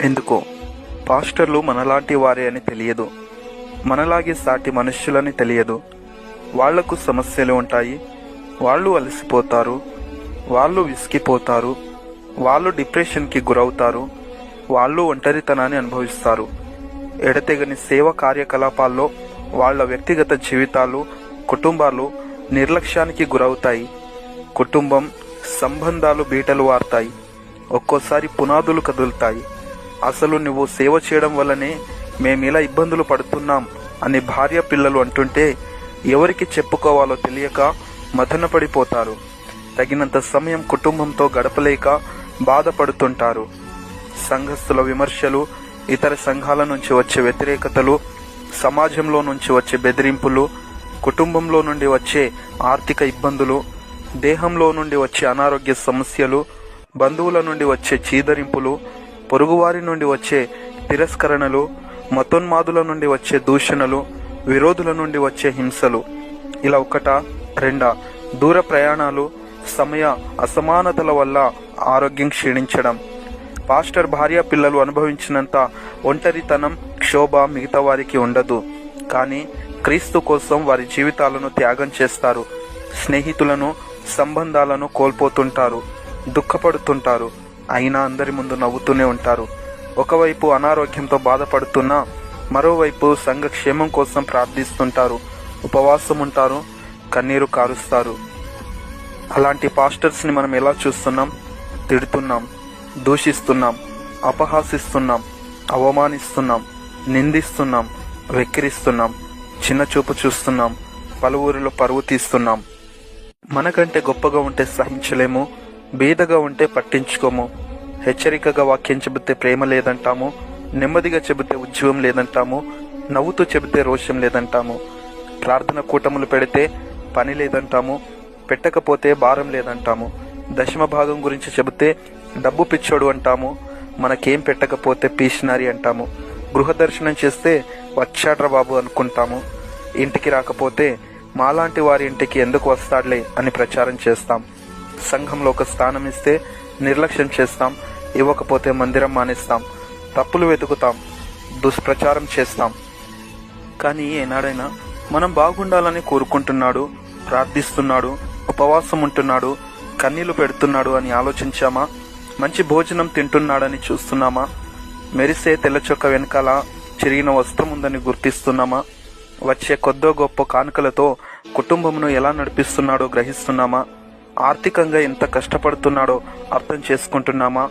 ఎందుకో పాస్టర్లు మనలాంటి వారే అని తెలియదు, మనలాగే సాటి మనుష్యులని తెలియదు. వాళ్లకు సమస్యలు ఉంటాయి, వాళ్ళు అలసిపోతారు, వాళ్ళు విసిగిపోతారు, వాళ్ళు డిప్రెషన్కి గురవుతారు, వాళ్ళు ఒంటరితనాన్ని అనుభవిస్తారు. ఎడతెగని సేవ కార్యకలాపాల్లో వాళ్ళ వ్యక్తిగత జీవితాలు, కుటుంబాలు నిర్లక్ష్యానికి గురవుతాయి. కుటుంబం సంబంధాలు బీటలు వారుతాయి, ఒక్కోసారి పునాదులు కదులుతాయి. అసలు నువ్వు సేవ చేయడం వల్లనే మేమిలా ఇబ్బందులు పడుతున్నాం అని భార్య పిల్లలు అంటుంటే ఎవరికి చెప్పుకోవాలో తెలియక మదనపడిపోతారు. తగినంత సమయం కుటుంబంతో గడపలేక బాధపడుతుంటారు. సంఘస్థుల విమర్శలు, ఇతర సంఘాల నుంచి వచ్చే వ్యతిరేకతలు, సమాజంలో నుంచి వచ్చే బెదిరింపులు, కుటుంబంలో నుండి వచ్చే ఆర్థిక ఇబ్బందులు, దేహంలో నుండి వచ్చే అనారోగ్య సమస్యలు, బంధువుల నుండి వచ్చే చీదరింపులు, పొరుగువారి నుండి వచ్చే తిరస్కరణలు, మతోన్మాదుల నుండి వచ్చే దూషణలు, విరోధుల నుండి వచ్చే హింసలు, ఇలా ఒకటా రెండా దూర ప్రయాణాలు, సమయ అసమానతల వల్ల ఆరోగ్యం క్షీణించడం. పాస్టర్ భార్య పిల్లలు అనుభవించినంత ఒంటరితనం, క్షోభ మిగతా వారికి ఉండదు. కానీ క్రీస్తు కోసం వారి జీవితాలను త్యాగం చేస్తారు. స్నేహితులను, సంబంధాలను కోల్పోతుంటారు, దుఃఖపడుతుంటారు. అయినా అందరి ముందు నవ్వుతూనే ఉంటారు. ఒకవైపు అనారోగ్యంతో బాధపడుతున్నా మరోవైపు సంఘ క్షేమం కోసం ప్రార్థిస్తుంటారు, ఉపవాసం ఉంటారు, కన్నీరు కారుస్తారు. అలాంటి పాస్టర్స్ని మనం ఎలా చూస్తున్నాం? తిడుతున్నాం, దూషిస్తున్నాం, అపహాసిస్తున్నాం, అవమానిస్తున్నాం, నిందిస్తున్నాం, వెక్కిరిస్తున్నాం, చిన్న చూపు చూస్తున్నాం, పలువురిలో పరువు తీస్తున్నాం. మనకంటే గొప్పగా ఉంటే సహించలేము, బీదగా ఉంటే పట్టించుకోము. హెచ్చరికగా వాక్యం చెబితే ప్రేమ లేదంటాము, నెమ్మదిగా చెబితే ఉద్యోగం లేదంటాము, నవ్వుతూ చెబితే రోషం లేదంటాము. ప్రార్థన కూటములు పెడితే పని లేదంటాము, పెట్టకపోతే భారం లేదంటాము. దశమ భాగం గురించి చెబితే డబ్బు పిచ్చోడు అంటాము, మనకేం పెట్టకపోతే పీషనరీ అంటాము. గృహ దర్శనం చేస్తే వచ్చాడ్రా బాబు అనుకుంటాము. ఇంటికి రాకపోతే మాలాంటి వారి ఇంటికి ఎందుకు వస్తాడులే అని ప్రచారం చేస్తాం. సంఘంలో ఒక స్థానం ఇస్తే నిర్లక్ష్యం చేస్తాం, ఇవ్వకపోతే మందిరం మానేస్తాం, తప్పులు వెతుకుతాం, దుష్ప్రచారం చేస్తాం. కానీ ఏనాడైనా మనం బాగుండాలని కోరుకుంటున్నాడు, ప్రార్థిస్తున్నాడు, ఉపవాసం ఉంటున్నాడు, కన్నీళ్లు పెడుతున్నాడు అని ఆలోచించామా? మంచి భోజనం తింటున్నాడని చూస్తున్నామా? మెరిసే తెల్లచొక్క వెనకాల చిరిగిన వస్త్రం ఉందని గుర్తిస్తున్నామా? వచ్చే కొద్దో గొప్ప కానుకలతో కుటుంబమును ఎలా నడిపిస్తున్నాడో గ్రహిస్తున్నామా? ఆర్థికంగా ఎంత కష్టపడుతున్నాడో అర్థం చేసుకుంటున్నామా?